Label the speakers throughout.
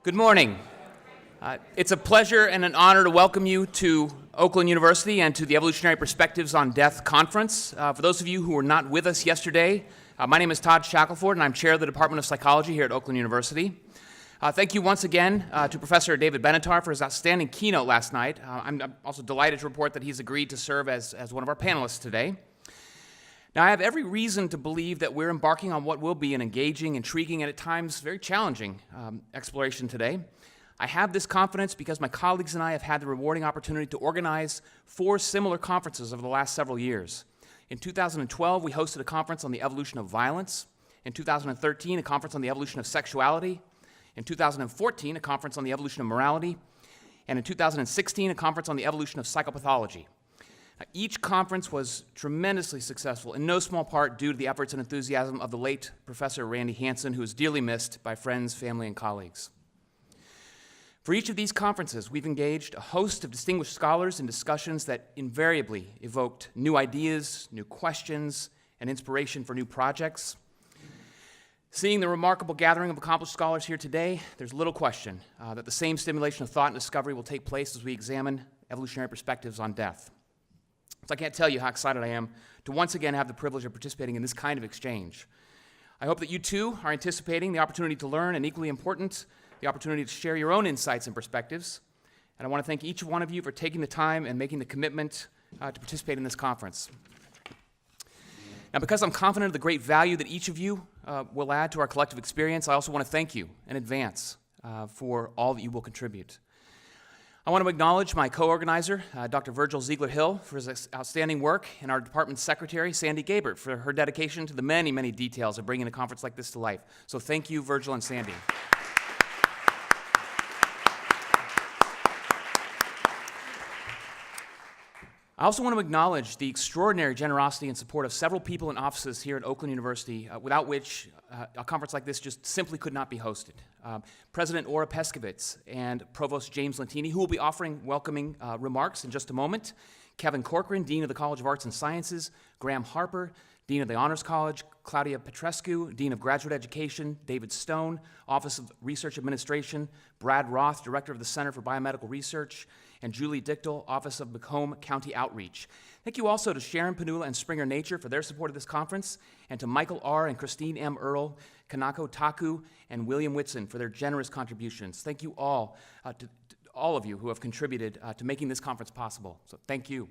Speaker 1: Good morning. It's a pleasure and an honor to welcome you to Oakland University and to the Evolutionary Perspectives on Death conference. For those of you who were not with us yesterday, my name is Todd Shackelford and I'm chair of the Department of Psychology here at Oakland University. Thank you once again to Professor David Benatar for his outstanding keynote last night. I'm also delighted to report that he's agreed to serve as one of our panelists today. Now, I have every reason to believe that we're embarking on what will be an engaging, intriguing, and at times very challenging exploration today. I have this confidence because my colleagues and I have had the rewarding opportunity to organize 4 similar conferences over the last several years. In 2012, we hosted a conference on the evolution of violence. In 2013, a conference on the evolution of sexuality. In 2014, a conference on the evolution of morality. And in 2016, a conference on the evolution of psychopathology. Each conference was tremendously successful, in no small part due to the efforts and enthusiasm of the late Professor Randy Hansen, who is dearly missed by friends, family, and colleagues. For each of these conferences, we've engaged a host of distinguished scholars in discussions that invariably evoked new ideas, new questions, and inspiration for new projects. Seeing the remarkable gathering of accomplished scholars here today, there's little question that the same stimulation of thought and discovery will take place as we examine evolutionary perspectives on death. So I can't tell you how excited I am to once again have the privilege of participating in this kind of exchange. I hope that you too are anticipating the opportunity to learn, and equally important, the opportunity to share your own insights and perspectives. And I want to thank each one of you for taking the time and making the commitment to participate in this conference. Now, because I'm confident of the great value that each of you will add to our collective experience, I also want to thank you in advance for all that you will contribute. I want to acknowledge my co-organizer, Dr. Virgil Zeigler-Hill, for his outstanding work, and our department secretary, Sandy Gabert, for her dedication to the many, many details of bringing a conference like this to life. So thank you, Virgil and Sandy. I also want to acknowledge the extraordinary generosity and support of several people in offices here at Oakland University, without which a conference like this just simply could not be hosted. President Ora Peskovitz and Provost James Lentini, who will be offering welcoming remarks in just a moment, Kevin Corcoran, Dean of the College of Arts and Sciences, Graham Harper, Dean of the Honors College, Claudia Petrescu, Dean of Graduate Education, David Stone, Office of Research Administration, Brad Roth, Director of the Center for Biomedical Research, and Julie Dichtel, Office of Macomb County Outreach. Thank you also to Sharon Panula and Springer Nature for their support of this conference, and to Michael R. and Christine M. Earle, Kanako Taku, and William Whitson for their generous contributions. Thank you all, to all of you who have contributed to making this conference possible. So thank you.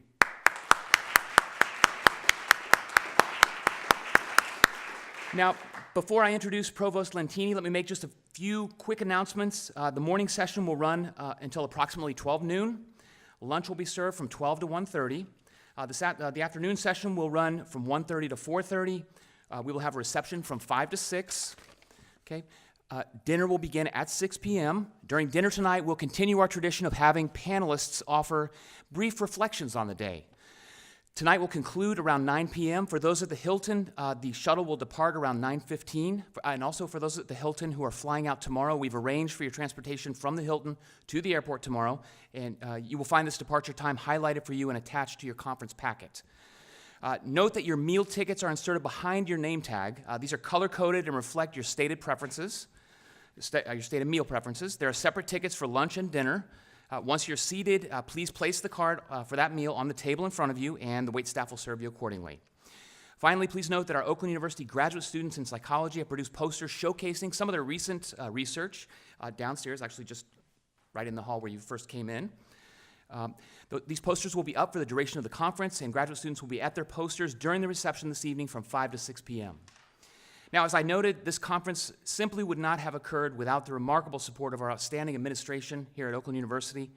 Speaker 1: Now, before I introduce Provost Lentini, let me make just a few quick announcements. The morning session will run until approximately 12 noon. Lunch will be served from 12 to 1:30. The afternoon session will run from 1:30 to 4:30. We will have a reception from 5 to 6. Okay. Dinner will begin at 6 p.m. During dinner tonight, we'll continue our tradition of having panelists offer brief reflections on the day. Tonight will conclude around 9 p.m. For those at the Hilton, the shuttle will depart around 9:15. And also for those at the Hilton who are flying out tomorrow, we've arranged for your transportation from the Hilton to the airport tomorrow. And you will find this departure time highlighted for you and attached to your conference packet. Note that your meal tickets are inserted behind your name tag. These are color-coded and reflect your stated preferences, your stated meal preferences. There are separate tickets for lunch and dinner. Once you're seated, please place the card for that meal on the table in front of you, and the waitstaff will serve you accordingly. Finally, please note that our Oakland University graduate students in psychology have produced posters showcasing some of their recent research downstairs, actually just right in the hall where you first came in. These posters will be up for the duration of the conference, and graduate students will be at their posters during the reception this evening from 5 to 6 p.m. Now, as I noted, this conference simply would not have occurred without the remarkable support of our outstanding administration here at Oakland University.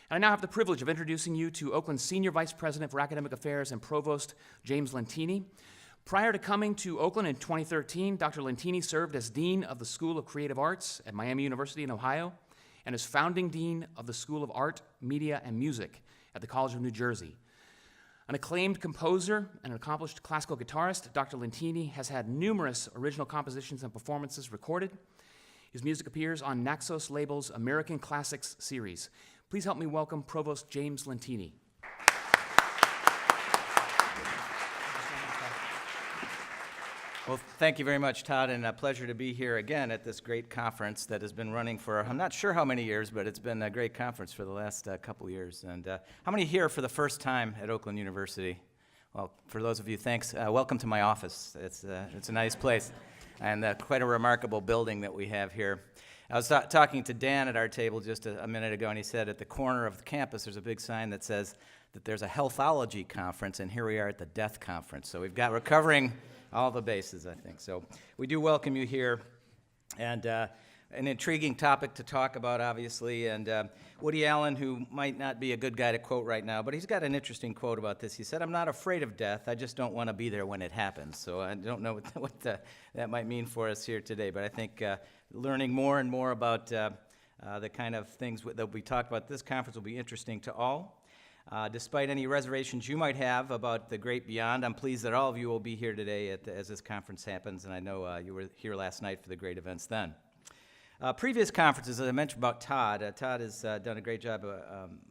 Speaker 1: And I now have the privilege of introducing you to Oakland's Senior Vice President for Academic Affairs and Provost James Lentini. Prior to coming to Oakland in 2013, Dr. Lentini served as Dean of the School of Creative Arts at Miami University in Ohio, and as founding Dean of the School of Art, Media, and Music at the College of New Jersey. An acclaimed composer and an accomplished classical guitarist, Dr. Lentini has had numerous original compositions and performances recorded. His music appears on Naxos label's American Classics series. Please help me welcome Provost James Lentini.
Speaker 2: Well, thank you very much, Todd, and a pleasure to be here again at this great conference that has been running for, I'm not sure how many years, but it's been a great conference for the last couple years. And how many here for the first time at Oakland University? Well, for those of you, thanks. Welcome to my office. It's a nice place and quite a remarkable building that we have here. I was talking to Dan at our table just a minute ago, and he said at the corner of the campus there's a big sign that says that there's a healthology conference, and here we are at the death conference. So we're covering all the bases, I think. So we do welcome you here, and an intriguing topic to talk about, obviously. And Woody Allen, who might not be a good guy to quote right now, but he's got an interesting quote about this. He said, "I'm not afraid of death, I just don't want to be there when it happens." So I don't know what that might mean for us here today, but I think learning more and more about the kind of things that we talk about at this conference will be interesting to all. Despite any reservations you might have about the great beyond, I'm pleased that all of you will be here today as this conference happens, and I know you were here last night for the great events then. Previous conferences, as I mentioned about Todd, Todd has done a great job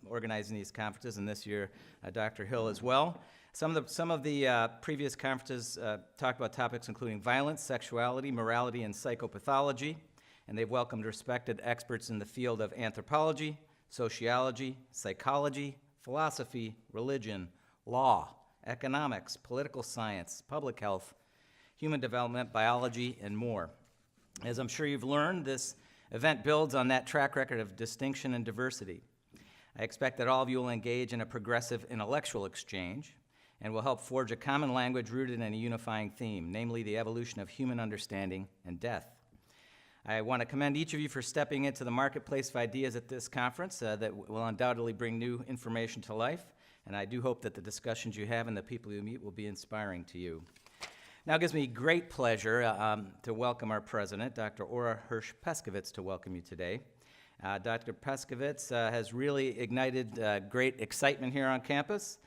Speaker 2: organizing these conferences, and this year Dr. Hill as well. Some of the previous conferences talked about topics including violence, sexuality, morality, and psychopathology, and they've welcomed respected experts in the field of anthropology, sociology, psychology, philosophy, religion, law, economics, political science, public health, human development, biology, and more. As I'm sure you've learned, this event builds on that track record of distinction and diversity. I expect that all of you will engage in a progressive intellectual exchange and will help forge a common language rooted in a unifying theme, namely the evolution of human understanding and death. I want to commend each of you for stepping into the marketplace of ideas at this conference that will undoubtedly bring new information to life, and I do hope that the discussions you have and the people you meet will be inspiring to you. Now it gives me great pleasure to welcome our president, Dr. Ora Hirsch-Peskovitz, to welcome you today. Dr. Peskovitz has really ignited great excitement here on campus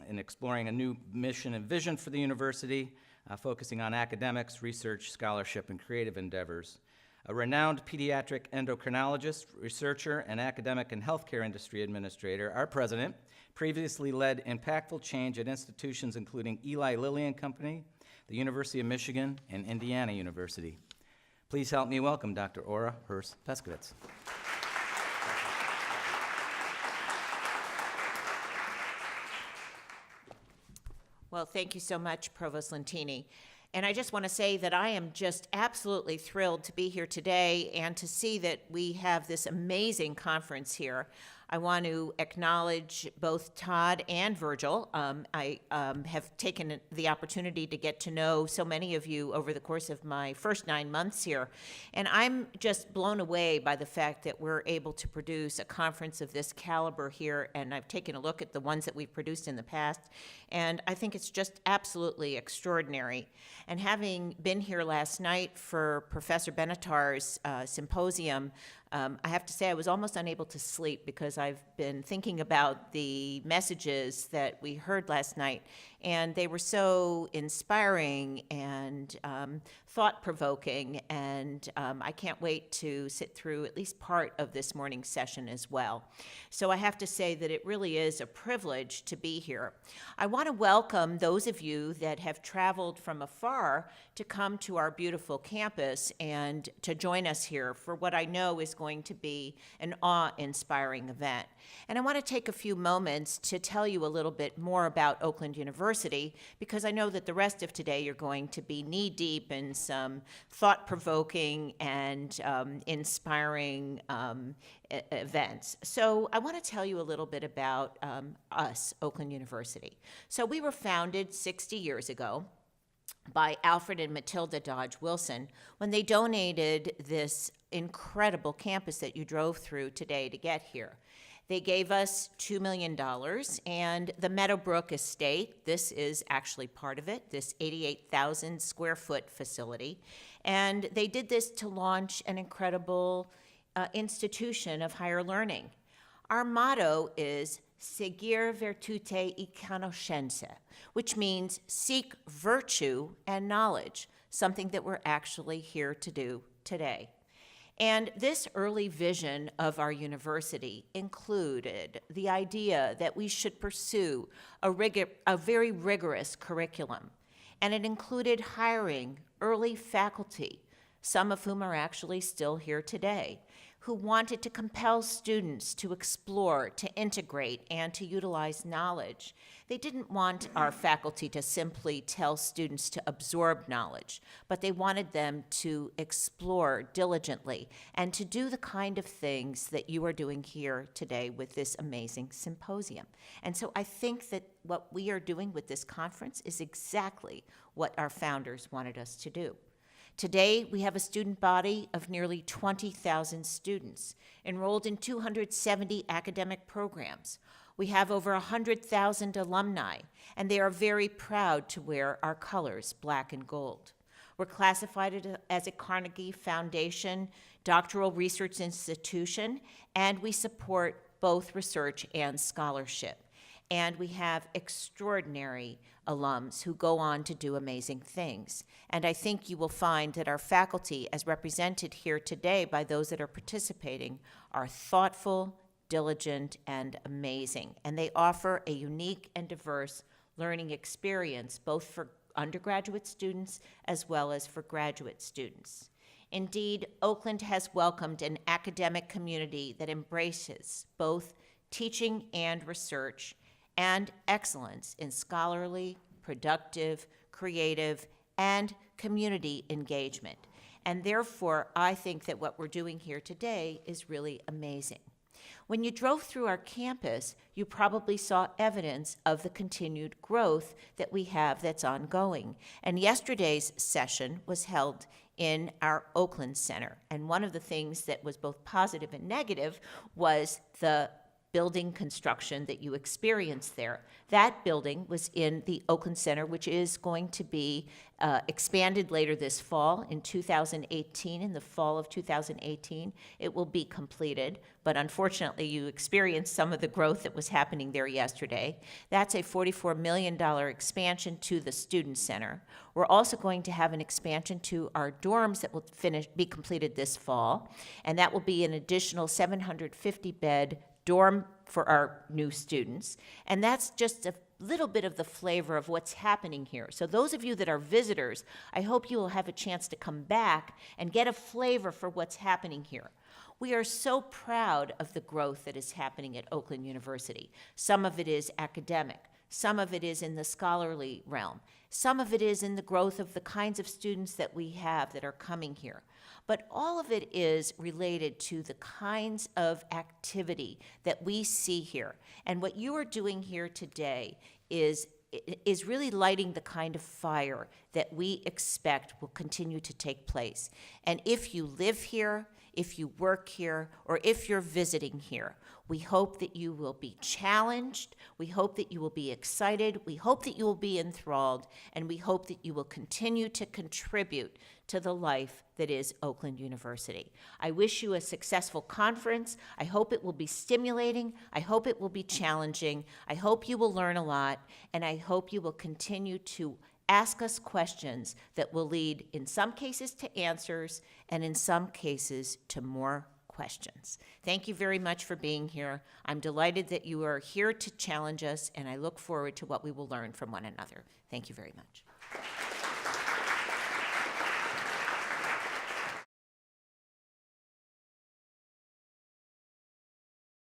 Speaker 2: in exploring a new mission and vision for the university, focusing on academics, research, scholarship, and creative endeavors. A renowned pediatric endocrinologist, researcher, and academic and healthcare industry administrator, our president previously led impactful change at institutions including Eli Lilly and Company, the University of Michigan, and Indiana University. Please help me welcome Dr. Ora Hirsch-Peskovitz.
Speaker 3: Well, thank you so much, Provost Lentini. And I just want to say that I am just absolutely thrilled to be here today and to see that we have this amazing conference here. I want to acknowledge both Todd and Virgil. I have taken the opportunity to get to know so many of you over the course of my first 9 months here. And I'm just blown away by the fact that we're able to produce a conference of this caliber here. And I've taken a look at the ones that we've produced in the past. And I think it's just absolutely extraordinary. And having been here last night for Professor Benatar's symposium, I have to say I was almost unable to sleep because I've been thinking about the messages that we heard last night, and they were so inspiring and thought-provoking, and I can't wait to sit through at least part of this morning's session as well. So I have to say that it really is a privilege to be here. I want to welcome those of you that have traveled from afar to come to our beautiful campus and to join us here for what I know is going to be an awe-inspiring event. And I want to take a few moments to tell you a little bit more about Oakland University, because I know that the rest of today you're going to be knee-deep in some thought-provoking and inspiring events. So I want to tell you a little bit about us, Oakland University. So we were founded 60 years ago by Alfred and Matilda Dodge Wilson when they donated this incredible campus that you drove through today to get here. They gave us $2 million, and the Meadowbrook Estate, this is actually part of it, this 88,000 square foot facility, and they did this to launch an incredible institution of higher learning. Our motto is Seguir virtute y conoscenza, which means seek virtue and knowledge, something that we're actually here to do today. And this early vision of our university included the idea that we should pursue a very rigorous curriculum And it included hiring early faculty, some of whom are actually still here today, who wanted to compel students to explore, to integrate, and to utilize knowledge. They didn't want our faculty to simply tell students to absorb knowledge, but they wanted them to explore diligently and to do the kind of things that you are doing here today with this amazing symposium. And so I think that what we are doing with this conference is exactly what our founders wanted us to do. Today, we have a student body of nearly 20,000 students enrolled in 270 academic programs. We have over 100,000 alumni, and they are very proud to wear our colors, black and gold. We're classified as a Carnegie Foundation doctoral research institution, and we support both research and scholarship. And we have extraordinary alums who go on to do amazing things. And I think you will find that our faculty, as represented here today by those that are participating, are thoughtful, diligent, and amazing. And they offer a unique and diverse learning experience, both for undergraduate students as well as for graduate students. Indeed, Oakland has welcomed an academic community that embraces both teaching and research, and excellence in scholarly, productive, creative, and community engagement. And therefore, I think that what we're doing here today is really amazing. When you drove through our campus, you probably saw evidence of the continued growth that we have that's ongoing. And yesterday's session was held in our Oakland Center. And one of the things that was both positive and negative was the building construction that you experienced there. That building was in the Oakland Center, which is going to be expanded later this fall in 2018, in the fall of 2018. It will be completed, but unfortunately you experienced some of the growth that was happening there yesterday. That's a $44 million expansion to the Student Center. We're also going to have an expansion to our dorms that will be completed this fall, and that will be an additional 750-bed dorm for our new students. And that's just a little bit of the flavor of what's happening here. So those of you that are visitors, I hope you will have a chance to come back and get a flavor for what's happening here. We are so proud of the growth that is happening at Oakland University. Some of it is academic. Some of it is in the scholarly realm. Some of it is in the growth of the kinds of students that we have that are coming here. But all of it is related to the kinds of activity that we see here. And what you are doing here today is really lighting the kind of fire that we expect will continue to take place. And if you live here, if you work here, or if you're visiting here, we hope that you will be challenged, we hope that you will be excited, we hope that you will be enthralled, and we hope that you will continue to contribute to the life that is Oakland University. I wish you a successful conference. I hope it will be stimulating. I hope it will be challenging. I hope you will learn a lot, and I hope you will continue to ask us questions that will lead, in some cases, to answers, and in some cases, to more questions. Thank you very much for being here. I'm delighted that you are here to challenge us, and I look forward to what we will learn from one another. Thank you very much.